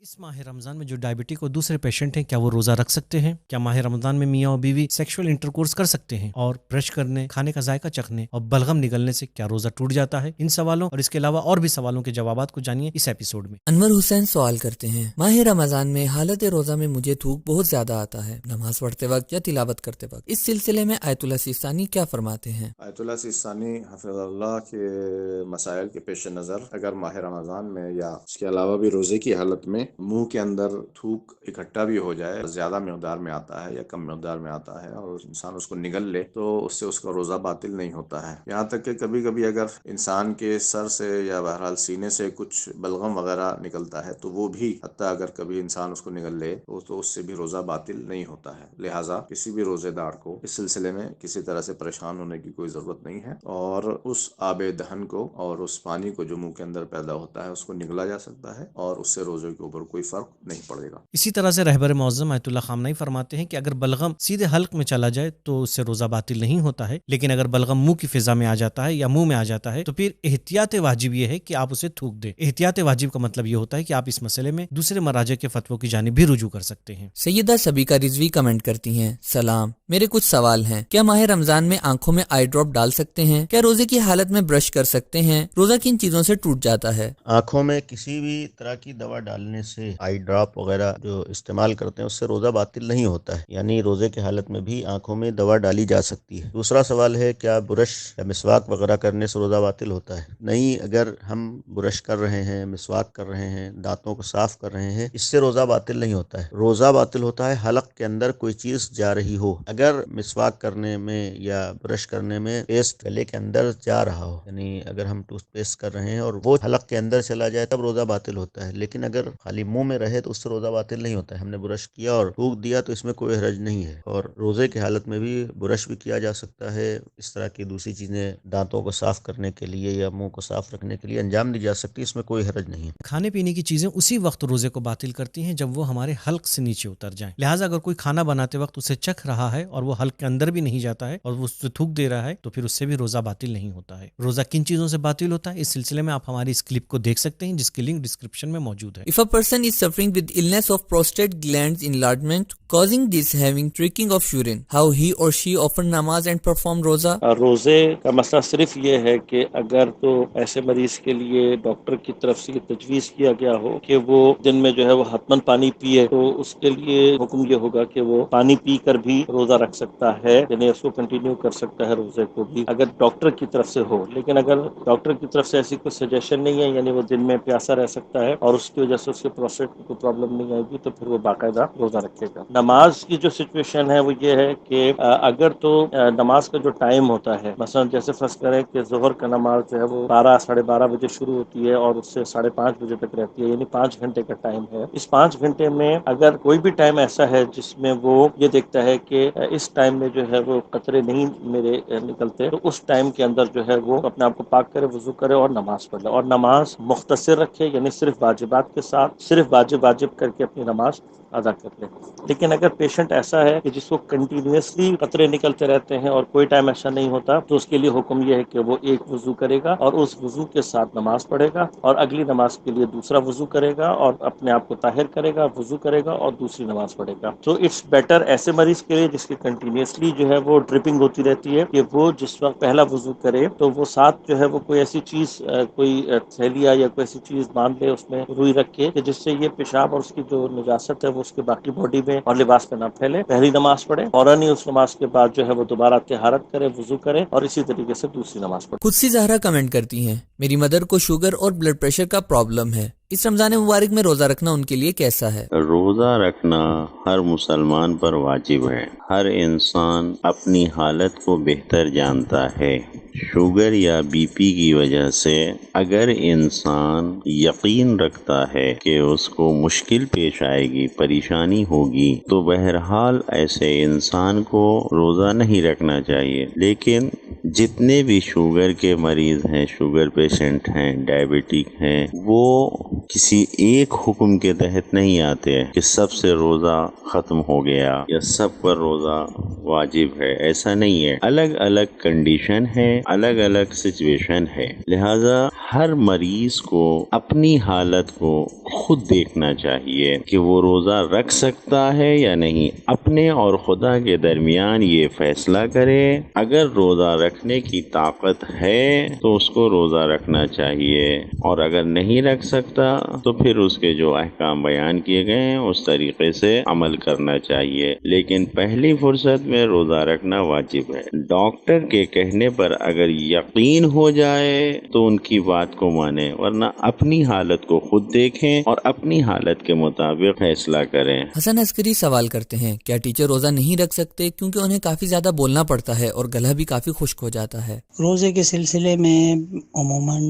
اس ماہ رمضان میں جو ڈائبٹک اور دوسرے پیشنٹ ہیں، کیا وہ روزہ رکھ سکتے ہیں؟ کیا ماہ رمضان میں میاں اور بیوی سیکشول انٹرکورس کر سکتے ہیں؟ اور برش کرنے، کھانے کا ذائقہ چکھنے اور بلغم نگلنے سے کیا روزہ ٹوٹ جاتا ہے؟ ان سوالوں اور اس کے علاوہ اور بھی سوالوں کے جوابات کو جانیے اس ایپیسوڈ میں۔ انور حسین سوال کرتے ہیں، ماہ رمضان میں حالت روزہ میں مجھے تھوک بہت زیادہ آتا ہے، نماز پڑھتے وقت یا تلاوت کرتے وقت۔ اس سلسلے میں آیت اللہ سیستانی کیا فرماتے ہیں؟ آیت اللہ سیستانی حفظ اللہ کے مسائل کے پیش نظر اگر ماہ رمضان میں یا اس کے علاوہ بھی روزے کی حالت میں منہ کے اندر تھوک اکٹھا بھی ہو جائے، زیادہ مقدار میں آتا ہے یا کم مقدار میں آتا ہے اور انسان اس کو نگل لے تو اس سے اس کا روزہ باطل نہیں ہوتا ہے۔ یہاں تک کہ کبھی کبھی اگر انسان کے سر سے یا بہرحال سینے سے کچھ بلغم وغیرہ نکلتا ہے تو وہ بھی حتیٰ اگر کبھی انسان اس کو نگل لے تو اس سے بھی روزہ باطل نہیں ہوتا ہے۔ لہٰذا کسی بھی روزے دار کو اس سلسلے میں کسی طرح سے پریشان ہونے کی کوئی ضرورت نہیں ہے، اور اس آب دہن کو اور اس پانی کو جو منہ کے اندر پیدا ہوتا ہے اس کو نگلا جا سکتا ہے اور اس سے روزے کے اوپر کوئی فرق نہیں پڑے گا۔ اسی طرح سے رہبر معظم آیت اللہ خامنہئی فرماتے ہیں کہ اگر بلغم سیدھے حلق میں چلا جائے تو اس سے روزہ باطل نہیں ہوتا ہے، لیکن اگر بلغم منہ کی فضا میں آ جاتا ہے یا منہ میں آ جاتا ہے تو پھر احتیاط واجب یہ ہے کہ آپ اسے تھوک دیں۔ احتیاط واجب کا مطلب یہ ہوتا ہے کہ آپ اس مسئلے میں دوسرے مراجع کے فتووں کی جانب بھی رجوع کر سکتے ہیں۔ سیدہ سبیکہ رضوی کمنٹ کرتی ہیں، سلام، میرے کچھ سوال ہیں۔ کیا ماہ رمضان میں آنکھوں میں آئی ڈراپ ڈال سکتے ہیں؟ کیا روزے کی حالت میں برش کر سکتے ہیں؟ روزہ کن چیزوں سے ٹوٹ جاتا ہے؟ آنکھوں میں کسی بھی طرح کی دوا ڈالنے سے، آئی ڈراپ وغیرہ جو استعمال کرتے ہیں، اس سے روزہ باطل نہیں ہوتا ہے، یعنی روزے کی حالت میں بھی آنکھوں میں دوا ڈالی جا سکتی ہے۔ دوسرا سوال ہے، کیا برش یا مسواک وغیرہ کرنے سے روزہ باطل ہوتا ہے؟ نہیں، اگر ہم برش کر رہے ہیں، مسواک کر رہے ہیں، دانتوں کو صاف کر رہے ہیں، اس سے روزہ باطل نہیں ہوتا ہے۔ روزہ باطل ہوتا ہے حلق کے اندر کوئی چیز جا رہی ہو، اگر مسواک کرنے میں یا برش کرنے میں پیسٹ گلے کے اندر جا رہا ہو، یعنی اگر ہم ٹوتھ پیسٹ کر رہے ہیں اور وہ حلق کے اندر چلا جائے تب روزہ باطل ہوتا ہے، لیکن اگر خالی منہ میں رہے تو اس سے روزہ باطل نہیں ہوتا ہے۔ ہم نے برش کیا اور تھوک دیا تو اس میں کوئی حرج نہیں ہے، اور روزے کی حالت میں بھی برش بھی کیا جا سکتا ہے۔ اس طرح کی دوسری چیزیں دانتوں کو صاف کرنے کے لیے یا منہ کو صاف رکھنے کے لیے انجام دی جا سکتی، اس میں کوئی حرج نہیں ہے۔ کھانے پینے کی چیزیں اسی وقت روزے کو باطل کرتی ہیں جب وہ ہمارے حلق سے نیچے اتر جائیں، لہٰذا اگر کوئی کھانا بناتے وقت اسے چکھ رہا ہے اور وہ حلق کے اندر بھی نہیں جاتا ہے اور وہ اس سے تھوک دے رہا ہے تو پھر اس سے بھی روزہ باطل نہیں ہوتا ہے۔ روزہ کن چیزوں سے باطل ہوتا ہے، اس سلسلے میں آپ ہماری اس کلپ کو دیکھ سکتے ہیں جس کی لنک ڈسکرپشن میں موجود ہے۔ If a person is suffering with illness of prostate glands enlargement causing this having tricking of urine, how he or she offer namaz and perform روزہ؟ روزے کا مسئلہ صرف یہ ہے کہ اگر تو ایسے مریض کے لیے ڈاکٹر کی طرف سے تجویز کیا گیا ہو کہ وہ دن میں جو ہے وہ حتماً پانی پیے، تو اس کے لیے حکم یہ ہوگا کہ وہ پانی پی کر بھی روزہ رکھ سکتا ہے، یعنی اس کو کنٹینیو کر سکتا ہے روزے کو بھی، اگر ڈاکٹر کی طرف سے ہو۔ لیکن اگر ڈاکٹر کی طرف سے ایسی کوئی سجیشن نہیں ہے، یعنی وہ دن میں پیاسا رہ سکتا ہے اور اس کی وجہ سے اس کے پروسٹیٹ کو کوئی پرابلم نہیں آئے گی، تو پھر وہ باقاعدہ روزہ رکھے گا۔ نماز کی جو سچویشن ہے وہ یہ ہے کہ اگر تو نماز کا جو ٹائم ہوتا ہے، مثلا جیسے فرض کریں کہ ظہر کا نماز جو ہے وہ 12 ساڑھے 12 بجے شروع ہوتی ہے اور اس سے 5:30 بجے تک رہتی ہے، یعنی 5 گھنٹے کا ٹائم ہے۔ اس 5 گھنٹے میں اگر کوئی بھی ٹائم ایسا ہے جس میں وہ یہ دیکھتا ہے کہ اس ٹائم میں جو ہے وہ قطرے نہیں میرے نکلتے، تو اس ٹائم کے اندر جو ہے وہ اپنے آپ کو پاک کرے، وضو کرے اور نماز پڑھ لے، اور نماز مختصر رکھے، یعنی صرف واجبات کے ساتھ، صرف واجب کر کے اپنی نماز ادا کر لے۔ لیکن اگر پیشنٹ ایسا ہے کہ جس کو کنٹینیوسلی قطرے نکلتے رہتے ہیں اور کوئی ٹائم ایسا نہیں ہوتا، تو اس کے لیے حکم یہ ہے کہ وہ ایک وضو کرے گا اور اس وضو کے ساتھ نماز پڑھے گا، اور اگلی نماز کے لیے دوسرا وضو کرے گا اور اپنے آپ کو طاہر کرے گا، وضو کرے گا اور دوسری نماز پڑھے گا۔ تو اٹس بیٹر ایسے مریض کے لیے جس کی کنٹینیوسلی جو ہے وہ ڈرپنگ ہوتی رہتی ہے، کہ وہ جس وقت پہلا وضو کرے تو وہ ساتھ جو ہے وہ کوئی ایسی چیز، کوئی تھیلیا یا کوئی ایسی چیز باندھ لے، اس میں روئی رکھے کہ جس سے یہ پیشاب اور اس کی جو نجاست ہے وہ اس کے باقی باڈی میں اور لباس پہ نہ پھیلے۔ پہلی نماز پڑھے، فوراً ہی اس نماز کے بعد جو ہے وہ دوبارہ طہارت کرے، وضو کرے اور اسی طریقے سے دوسری نماز پڑھے۔ قدسی زہرا کمنٹ کرتی ہیں، میری مدر کو شوگر اور بلڈ پریشر کا پرابلم ہے، اس رمضان مبارک میں روزہ رکھنا ان کے لیے کیسا ہے؟ روزہ رکھنا ہر مسلمان پر واجب ہے۔ ہر انسان اپنی حالت کو بہتر جانتا ہے۔ شوگر یا بی پی کی وجہ سے اگر انسان یقین رکھتا ہے کہ اس کو مشکل پیش آئے گی، پریشانی ہوگی، تو بہرحال ایسے انسان کو روزہ نہیں رکھنا چاہیے۔ لیکن جتنے بھی شوگر کے مریض ہیں، شوگر پیشنٹ ہیں، ڈائبٹک ہیں، وہ کسی ایک حکم کے تحت نہیں آتے کہ سب سے روزہ ختم ہو گیا یا سب پر روزہ واجب ہے، ایسا نہیں ہے. الگ الگ کنڈیشن ہے، الگ الگ سچویشن ہے، لہذا ہر مریض کو اپنی حالت کو خود دیکھنا چاہیے کہ وہ روزہ رکھ سکتا ہے یا نہیں. اپنے اور خدا کے درمیان یہ فیصلہ کرے. اگر روزہ رکھنے کی طاقت ہے تو اس کو روزہ رکھنا چاہیے، اور اگر نہیں رکھ سکتا تو پھر اس کے جو احکام بیان کیے گئے ہیں اس طریقے سے عمل کرنا چاہیے. لیکن پہلی فرصت میں روزہ رکھنا واجب ہے. ڈاکٹر کے کہنے پر اگر یقین ہو جائے تو ان کی بات کو مانیں، ورنہ اپنی حالت کو خود دیکھیں اور اپنی حالت کے مطابق فیصلہ کریں. حسن عسکری سوال کرتے ہیں، کیا ٹیچر روزہ نہیں رکھ سکتے کیونکہ انہیں کافی زیادہ بولنا پڑتا ہے اور گلا بھی کافی خشک ہو جاتا ہے؟ روزے کے سلسلے میں عموماً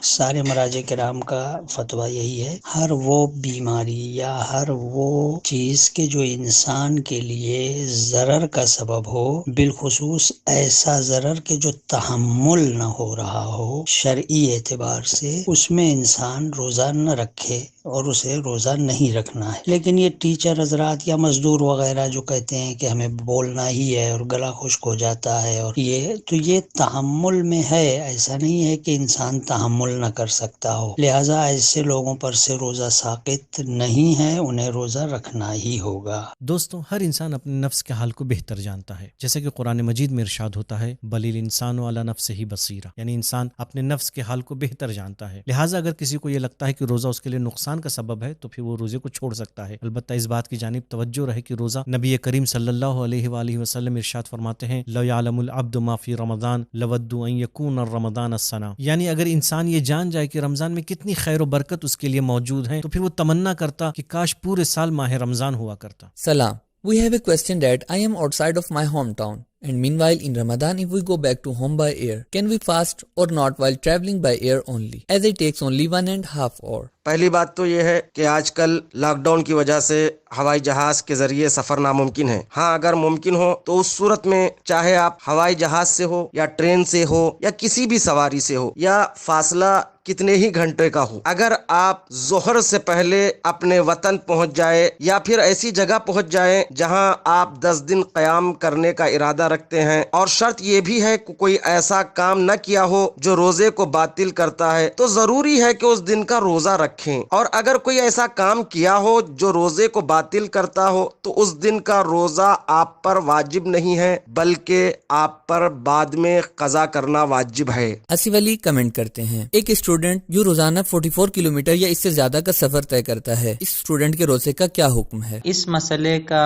سارے مراجع کرام کا فتویٰ یہی ہے، ہر وہ بیماری یا ہر وہ چیز کے جو انسان کے لیے ضرر کا سبب ہو، بالخصوص ایسا ضرر کے جو تحمل نہ ہو رہا ہو شرعی اعتبار سے، اس میں انسان روزہ نہ رکھے اور اسے روزہ نہیں رکھنا ہے. لیکن یہ ٹیچر حضرات یا مزدور وغیرہ جو کہتے ہیں کہ ہمیں بولنا ہی ہے اور گلا خشک ہو جاتا ہے، اور یہ تحمل میں ہے، ایسا نہیں ہے کہ انسان تحمل نہ کر سکتا ہو. لہٰذا ایسے لوگوں پر سے روزہ ساقط نہیں ہے، انہیں روزہ رکھنا ہی ہوگا. دوستوں، ہر انسان اپنے نفس کے حال کو بہتر جانتا ہے، جیسے کہ قرآن مجید میں ارشاد ہوتا ہے بل الانسان علی نفسہ بصیرہ، یعنی انسان اپنے نفس کے حال کو بہتر جانتا ہے. لہٰذا اگر کسی کو یہ لگتا ہے کہ روزہ اس کے لیے نقصان کا سبب ہے تو پھر وہ روزے کو چھوڑ سکتا ہے. البتہ اس بات کی جانب توجہ رہے کہ روزہ نبی کریم صلی اللہ علیہ وآلہ وسلم ارشاد فرماتے ہیں لو یعلم العبد ما فی رمضان لودوا ان یکون رمضان السنہ، یعنی اگر انسان یہ جان جائے کہ رمضان میں کتنی خیر و برکت اس کے لیے موجود ہیں تو پھر وہ تمنا کرتا کہ کاش پورے سال ماہ رمضان ہوا کرتا. سلام. We have a question that I am outside of my hometown, and meanwhile in Ramadan if we go back to home by air, can we fast or not while traveling by air only, as it takes only 1.5 hour? پہلی بات تو یہ ہے کہ آج کل lock down کی وجہ سے ہوائی جہاز کے ذریعے سفر ناممکن ہے. ہاں اگر ممکن ہو تو اس صورت میں چاہے آپ ہوائی جہاز سے ہو یا ٹرین سے ہو یا کسی بھی سواری سے ہو یا فاصلہ کتنے ہی گھنٹے کا ہو، اگر آپ ظہر سے پہلے اپنے وطن پہنچ جائے یا پھر ایسی جگہ پہنچ جائیں جہاں آپ 10 دن قیام کرنے کا ارادہ رکھتے ہیں، اور شرط یہ بھی ہے کہ کوئی ایسا کام نہ کیا ہو جو روزے کو باطل کرتا ہے، تو ضروری ہے کہ اس دن کا روزہ رکھیں. اور اگر کوئی ایسا کام کیا ہو جو روزے کو باطل کرتا ہو تو اس دن کا روزہ آپ پر واجب نہیں ہے بلکہ آپ پر بعد میں قضا کرنا واجب ہے. آصف علی کمنٹ کرتے ہیں، ایک اسٹوڈنٹ جو روزانہ 44 کلومیٹر یا اس سے زیادہ کا سفر طے کرتا ہے، اس اسٹوڈنٹ کے روزے کا کیا حکم ہے؟ اس مسئلے کا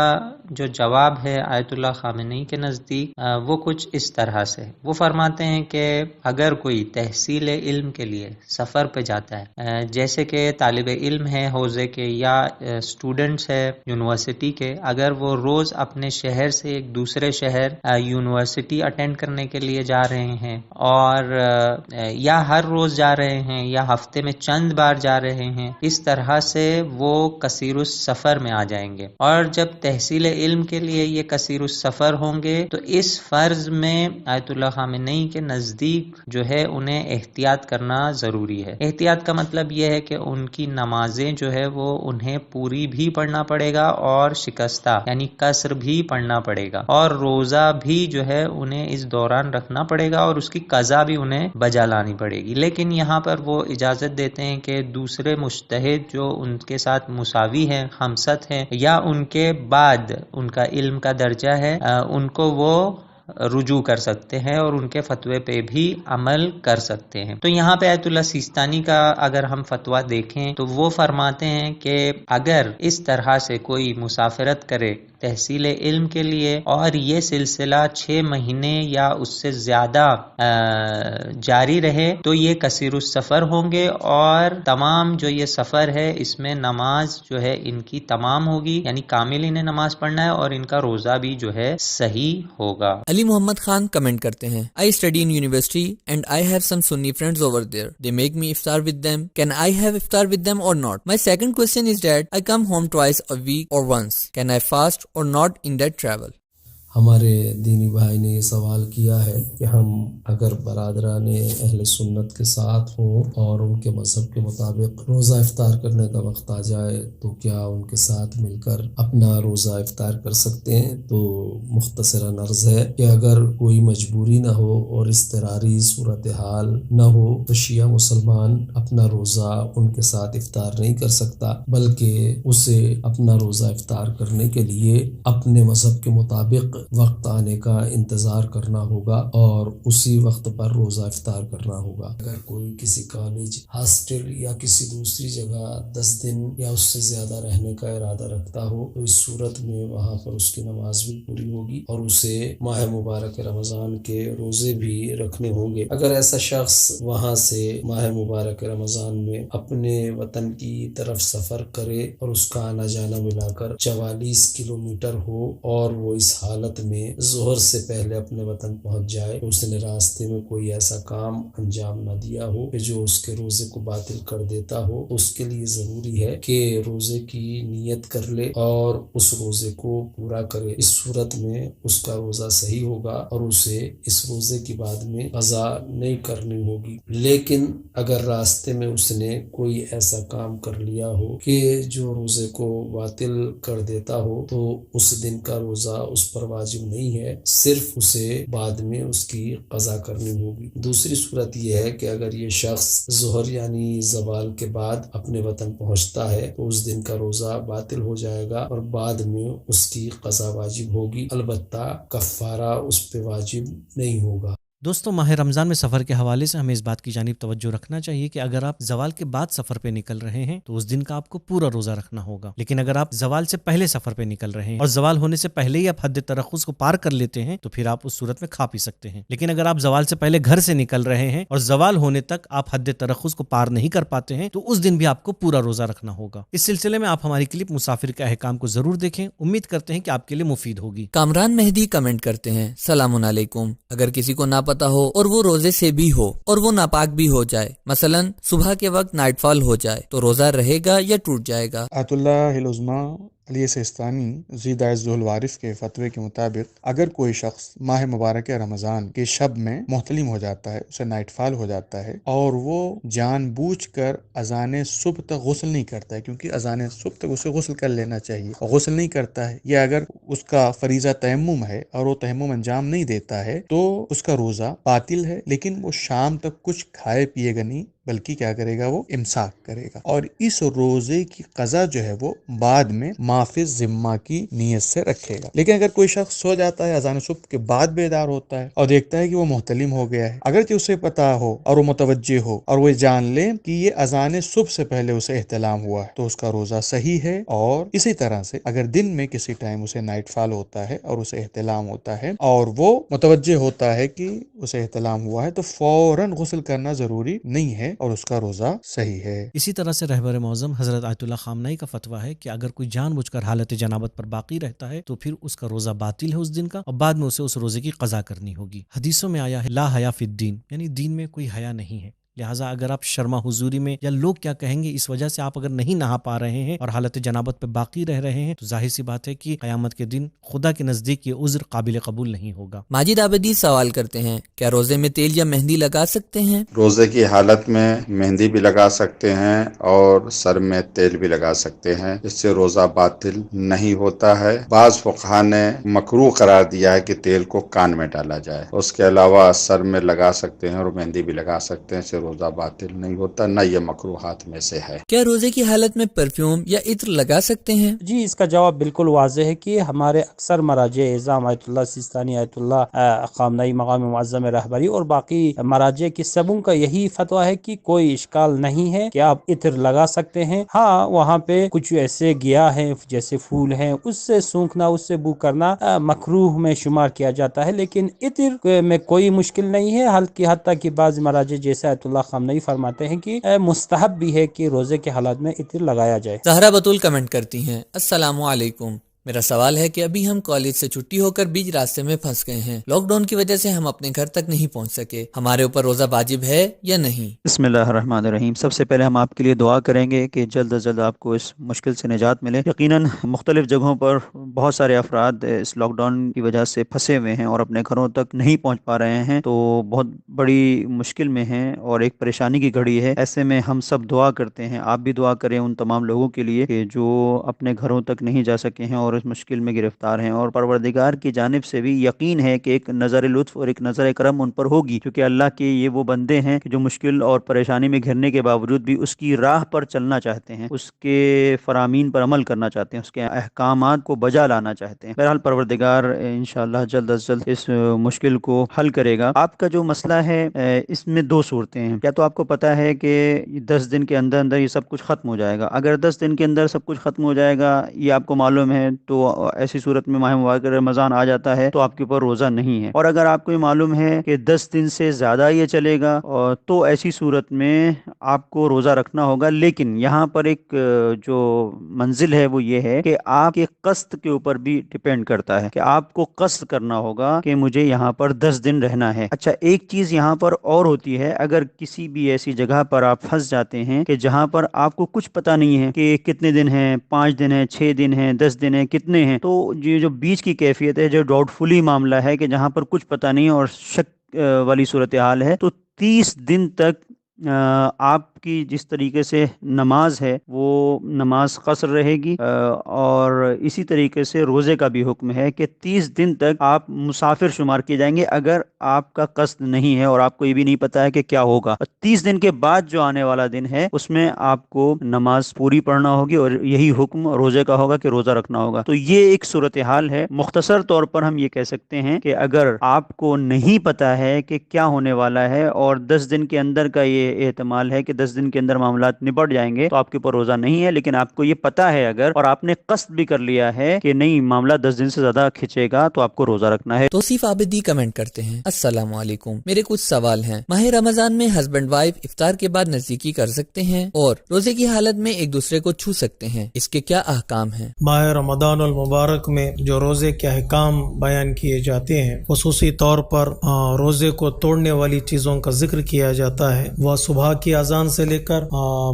جو جواب ہے آیت اللہ خامنئی کے نزدیک وہ کچھ اس طرح سے، وہ فرماتے ہیں کہ اگر کوئی تحصیل علم کے لیے سفر پہ جاتا ہے، جیسے کہ طالب علم ہے حوزے کے یا اسٹوڈنٹس ہے یونیورسٹی کے، اگر وہ روز اپنے شہر سے ایک دوسرے شہر یونیورسٹی اٹینڈ کرنے کے لیے جا رہے ہیں، اور یا ہر روز جا رہے ہیں یا ہفتے میں چند بار جا رہے ہیں، اس طرح سے وہ کثیر السفر میں آ جائیں گے. اور جب تحصیل علم کے لیے یہ کثیر السفر ہوں گے تو اس فرض میں آیت اللہ خامنئی کے نزدیک جو ہے انہیں احتیاط کرنا ضروری ہے. احتیاط کا مطلب یہ ہے کہ ان کی نمازیں جو ہے وہ انہیں پوری بھی پڑھنا پڑے گا اور شکستہ یعنی قصر بھی پڑھنا پڑے گا، اور روزہ بھی جو ہے انہیں اس دوران رکھنا پڑے گا اور اس کی قضا بھی انہیں بجا لانی پڑے گی. لیکن یہاں پر وہ اجازت دیتے ہیں کہ دوسرے مجتہد جو ان کے ساتھ مساوی ہیں، ہمست ہیں، یا ان کے بعد ان کا علم کا درجہ ہے، ان کو وہ رجوع کر سکتے ہیں اور ان کے فتوے پہ بھی عمل کر سکتے ہیں. تو یہاں پہ آیت اللہ سیستانی کا اگر ہم فتویٰ دیکھیں تو وہ فرماتے ہیں کہ اگر اس طرح سے کوئی مسافرت کرے تحصیل علم کے لیے اور یہ سلسلہ 6 مہینے یا اس سے زیادہ جاری رہے تو یہ کثیر السفر ہوں گے، اور تمام جو یہ سفر ہے اس میں نماز جو ہے ان کی تمام ہوگی، یعنی کامل انہیں نماز پڑھنا ہے، اور ان کا روزہ بھی جو ہے صحیح ہوگا. علی محمد خان کمنٹ کرتے ہیں، I study in university and I have some Sunni friends over there. They make me iftar with them. Can I have iftar with them or not? My second question is that I come home twice a week or once. Can I fast or not in that travel? ہمارے دینی بھائی نے یہ سوال کیا ہے کہ ہم اگر برادران اہل سنت کے ساتھ ہوں اور ان کے مذہب کے مطابق روزہ افطار کرنے کا وقت آ جائے تو کیا ان کے ساتھ مل کر اپنا روزہ افطار کر سکتے ہیں؟ تو مختصراً عرض ہے کہ اگر کوئی مجبوری نہ ہو اور اضطراری صورتحال نہ ہو تو شیعہ مسلمان اپنا روزہ ان کے ساتھ افطار نہیں کر سکتا، بلکہ اسے اپنا روزہ افطار کرنے کے لیے اپنے مذہب کے مطابق وقت آنے کا انتظار کرنا ہوگا اور اسی وقت پر روزہ افطار کرنا ہوگا۔ اگر کوئی کسی کالج، ہاسٹل یا کسی دوسری جگہ 10 دن یا اس سے زیادہ رہنے کا ارادہ رکھتا ہو تو اس صورت میں وہاں پر اس کی نماز بھی پوری ہوگی اور اسے ماہ مبارک رمضان کے روزے بھی رکھنے ہوں گے۔ اگر ایسا شخص وہاں سے ماہ مبارک رمضان میں اپنے وطن کی طرف سفر کرے اور اس کا آنا جانا ملا کر 44 کلومیٹر ہو اور وہ اس حالت میں ظہر سے پہلے اپنے وطن پہنچ جائے، اس نے راستے میں کوئی ایسا کام انجام نہ دیا ہو کہ جو اس کے روزے کو باطل کر دیتا ہو، اس کے لیے ضروری ہے کہ روزے کی نیت کر لے اور اس روزے کو پورا کرے۔ اس صورت میں اس کا روزہ صحیح ہوگا اور اسے اس روزے کی بعد میں قضا نہیں کرنی ہوگی۔ لیکن اگر راستے میں اس نے کوئی ایسا کام کر لیا ہو کہ جو روزے کو باطل کر دیتا ہو تو اس دن کا روزہ اس پر واجب نہیں ہے، صرف اسے بعد میں اس کی قضا کرنی ہوگی۔ دوسری صورت یہ ہے کہ اگر یہ شخص ظہر یعنی زوال کے بعد اپنے وطن پہنچتا ہے تو اس دن کا روزہ باطل ہو جائے گا اور بعد میں اس کی قضا واجب ہوگی، البتہ کفارہ اس پہ واجب نہیں ہوگا۔ دوستوں، ماہ رمضان میں سفر کے حوالے سے ہمیں اس بات کی جانب توجہ رکھنا چاہیے کہ اگر آپ زوال کے بعد سفر پہ نکل رہے ہیں تو اس دن کا آپ کو پورا روزہ رکھنا ہوگا، لیکن اگر آپ زوال سے پہلے سفر پہ نکل رہے ہیں اور زوال ہونے سے پہلے ہی آپ حد ترخص کو پار کر لیتے ہیں تو پھر آپ اس صورت میں کھا پی سکتے ہیں۔ لیکن اگر آپ زوال سے پہلے گھر سے نکل رہے ہیں اور زوال ہونے تک آپ حد ترخص کو پار نہیں کر پاتے ہیں تو اس دن بھی آپ کو پورا روزہ رکھنا ہوگا۔ اس سلسلے میں آپ ہماری کلپ مسافر کے احکام کو ضرور دیکھیں، امید کرتے ہیں کہ آپ کے لیے مفید ہوگی۔ کامران مہدی کمنٹ کرتے ہیں، سلام علیکم، اگر کسی کو نہ پتا ہو اور وہ روزے سے بھی ہو اور وہ ناپاک بھی ہو جائے، مثلا صبح کے وقت نائٹ فال ہو جائے، تو روزہ رہے گا یا ٹوٹ جائے گا؟ آیت اللہ العظمیٰ علی سیستانی زید عز الوارف کے فتوے کے مطابق اگر کوئی شخص ماہ مبارک رمضان کے شب میں محتلم ہو جاتا ہے، اسے نائٹ فال ہو جاتا ہے اور وہ جان بوجھ کر اذان صبح تک غسل نہیں کرتا ہے، کیونکہ اذان صبح تک اسے غسل کر لینا چاہیے، غسل نہیں کرتا ہے، یا اگر اس کا فریضہ تیمم ہے اور وہ تیمم انجام نہیں دیتا ہے تو اس کا روزہ باطل ہے، لیکن وہ شام تک کچھ کھائے پیے گا نہیں، بلکہ کیا کرے گا، وہ امساک کرے گا اور اس روزے کی قضا جو ہے وہ بعد میں معافی ذمہ کی نیت سے رکھے گا۔ لیکن اگر کوئی شخص سو جاتا ہے، اذان صبح کے بعد بیدار ہوتا ہے اور دیکھتا ہے کہ وہ محتلم ہو گیا ہے، اگرچہ اسے پتا ہو اور وہ متوجہ ہو اور وہ جان لے کہ یہ اذان صبح سے پہلے اسے احتلام ہوا ہے تو اس کا روزہ صحیح ہے۔ اور اسی طرح سے اگر دن میں کسی ٹائم اسے نائٹ فال ہوتا ہے اور اسے احتلام ہوتا ہے اور وہ متوجہ ہوتا ہے کہ اسے احتلام ہوا ہے تو فوراً غسل کرنا ضروری نہیں ہے اور اس کا روزہ صحیح ہے۔ اسی طرح سے رہبر معظم حضرت آیت اللہ خامنئی کا فتویٰ ہے کہ اگر کوئی جان بوجھ کر حالت جنابت پر باقی رہتا ہے تو پھر اس کا روزہ باطل ہے اس دن کا، اور بعد میں اسے اس روزے کی قضا کرنی ہوگی۔ حدیثوں میں آیا ہے لا حیا فی الدین، یعنی دین میں کوئی حیا نہیں ہے، لہٰذا اگر آپ شرما حضوری میں یا لوگ کیا کہیں گے اس وجہ سے آپ اگر نہیں نہا پا رہے ہیں اور حالت جنابت پہ باقی رہ رہے ہیں تو ظاہر سی بات ہے کہ قیامت کے دن خدا کے نزدیک یہ عذر قابل قبول نہیں ہوگا۔ ماجد عابدی سوال کرتے ہیں، کیا روزے میں تیل یا مہندی لگا سکتے ہیں؟ روزے کی حالت میں مہندی بھی لگا سکتے ہیں اور سر میں تیل بھی لگا سکتے ہیں، اس سے روزہ باطل نہیں ہوتا ہے۔ بعض فقہا نے مکروہ قرار دیا ہے کہ تیل کو کان میں ڈالا جائے، اس کے علاوہ سر میں لگا سکتے ہیں اور مہندی بھی لگا سکتے ہیں، اس سے روزہ باطل نہیں ہوتا، نہ یہ مکروہات میں سے ہے۔ کیا روزے کی حالت میں پرفیوم یا عطر لگا سکتے ہیں؟ جی، اس کا جواب بالکل واضح ہے کہ ہمارے اکثر مراجع اعظام آیت اللہ سیستانی، آیت اللہ خامنئی مقام معظم رہبری اور باقی مراجع کی سبوں کا یہی فتویٰ ہے کہ کوئی اشکال نہیں ہے کہ آپ عطر لگا سکتے ہیں۔ ہاں، وہاں پہ کچھ ایسے گیا ہے جیسے پھول ہیں، اس سے سونکھنا، اس سے بو کرنا مکروہ میں شمار کیا جاتا ہے، لیکن عطر میں کوئی مشکل نہیں ہے، حتیٰ کہ بعض مراجع جیسے آیت اللہ خامنئی فرماتے ہیں کہ مستحب بھی ہے کہ روزے کے حالات میں عطر لگایا جائے۔ زہرا بطول کمنٹ کرتی ہیں، السلام علیکم، میرا سوال ہے کہ ابھی ہم کالج سے چھٹی ہو کر بیچ راستے میں پھنس گئے ہیں، لاک ڈاؤن کی وجہ سے ہم اپنے گھر تک نہیں پہنچ سکے، ہمارے اوپر روزہ واجب ہے یا نہیں؟ بسم اللہ الرحمن الرحیم۔ سب سے پہلے ہم آپ کے لیے دعا کریں گے کہ جلد از جلد آپ کو اس مشکل سے نجات ملے۔ یقیناً مختلف جگہوں پر بہت سارے افراد اس لاک ڈاؤن کی وجہ سے پھنسے ہوئے ہیں اور اپنے گھروں تک نہیں پہنچ پا رہے ہیں، تو بہت بڑی مشکل میں ہیں اور ایک پریشانی کی گھڑی ہے۔ ایسے میں ہم سب دعا کرتے ہیں، آپ بھی دعا کریں ان تمام لوگوں کے لیے کہ جو اپنے گھروں تک نہیں جا سکے ہیں اور اس مشکل میں گرفتار ہیں، اور پروردگار کی جانب سے بھی یقین ہے کہ ایک نظر لطف اور ایک نظر کرم ان پر ہوگی، کیونکہ اللہ کے یہ وہ بندے ہیں کہ جو مشکل اور پریشانی میں گھرنے کے باوجود بھی اس کی راہ پر چلنا چاہتے ہیں، اس کے فرامین پر عمل کرنا چاہتے ہیں، اس کے احکامات کو بجا لانا چاہتے ہیں۔ بہرحال پروردگار انشاءاللہ جلد از جلد اس مشکل کو حل کرے گا۔ آپ کا جو مسئلہ ہے اس میں دو صورتیں ہیں، یا تو آپ کو پتہ ہے کہ 10 دن کے اندر اندر یہ سب کچھ ختم ہو جائے گا۔ اگر 10 دن کے اندر سب کچھ ختم ہو جائے گا یہ آپ کو معلوم ہے، تو ایسی صورت میں ماہ مبارک رمضان آ جاتا ہے تو آپ کے اوپر روزہ نہیں ہے۔ اور اگر آپ کو یہ معلوم ہے کہ 10 دن سے زیادہ یہ چلے گا تو ایسی صورت میں آپ کو روزہ رکھنا ہوگا، لیکن یہاں پر ایک جو منزل ہے وہ یہ ہے کہ آپ کے قصد کے اوپر بھی ڈیپینڈ کرتا ہے کہ آپ کو قصد کرنا ہوگا کہ مجھے یہاں پر 10 دن رہنا ہے۔ اچھا، ایک چیز یہاں پر اور ہوتی ہے، اگر کسی بھی ایسی جگہ پر آپ پھنس جاتے ہیں کہ جہاں پر آپ کو کچھ پتہ نہیں ہے کہ کتنے دن ہیں، 5 دن ہیں، 6 دن ہیں، 10 دن ہیں، کتنے ہیں، تو یہ جو بیچ کی کیفیت ہے، جو ڈاؤٹ فلی معاملہ ہے کہ جہاں پر کچھ پتہ نہیں اور شک والی صورتحال ہے، تو 30 دن تک آپ کی جس طریقے سے نماز ہے وہ نماز قصر رہے گی، اور اسی طریقے سے روزے کا بھی حکم ہے کہ 30 دن تک آپ مسافر شمار کیے جائیں گے اگر آپ کا قصد نہیں ہے اور آپ کو یہ بھی نہیں پتا ہے کہ کیا ہوگا۔ 30 دن کے بعد جو آنے والا دن ہے اس میں آپ کو نماز پوری پڑھنا ہوگی، اور یہی حکم روزے کا ہوگا کہ روزہ رکھنا ہوگا۔ تو یہ ایک صورتحال ہے۔ مختصر طور پر ہم یہ کہہ سکتے ہیں کہ اگر آپ کو نہیں پتا ہے کہ کیا ہونے والا ہے اور 10 دن کے اندر کا یہ احتمال ہے کہ 10 دن کے اندر معاملات نپٹ جائیں گے، تو آپ کے اوپر روزہ نہیں ہے، لیکن آپ کو یہ پتا ہے اگر، اور آپ نے قصد بھی کر لیا ہے کہ نہیں معاملہ 10 دن سے زیادہ کھچے گا، تو آپ کو روزہ رکھنا ہے۔ توصیف عابدی کمنٹ کرتے ہیں، السلام علیکم، میرے کچھ سوال ہیں۔ ماہ رمضان میں ہسبینڈ وائف افطار کے بعد نزدیکی کر سکتے ہیں اور روزے کی حالت میں ایک دوسرے کو چھو سکتے ہیں، اس کے کیا احکام ہیں؟ ماہ رمضان المبارک میں جو روزے کے احکام بیان کیے جاتے ہیں، خصوصی طور پر روزے کو توڑنے والی چیزوں کا ذکر کیا جاتا ہے، وہ صبح کی اذان سے لے کر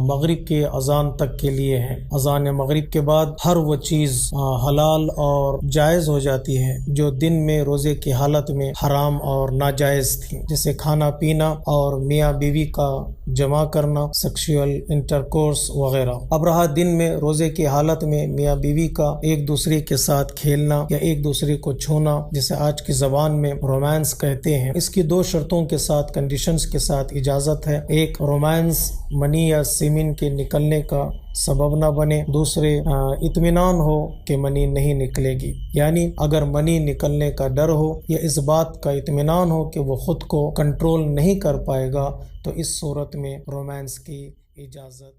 مغرب کے اذان تک کے لیے ہے۔ اذان مغرب کے بعد ہر وہ چیز حلال اور جائز ہو جاتی ہے جو دن میں روزے کی حالت میں حرام اور ناجائز تھی، جیسے کھانا پینا اور میاں بیوی کا جمع کرنا، سیکشول انٹرکورس وغیرہ۔ اب رہا دن میں روزے کی حالت میں میاں بیوی کا ایک دوسرے کے ساتھ کھیلنا یا ایک دوسرے کو چھونا، جسے آج کی زبان میں رومانس کہتے ہیں۔ اس کی 2 شرطوں کے ساتھ، کنڈیشنز کے ساتھ اجازت ہے۔ ایک، رومانس منی یا سیمن کے نکلنے کا سبب نہ بنے، دوسرے اطمینان ہو کہ منی نہیں نکلے گی، یعنی اگر منی نکلنے کا ڈر ہو یا اس بات کا اطمینان ہو کہ وہ خود کو کنٹرول نہیں کر پائے گا، تو اس صورت میں رومانس کی اجازت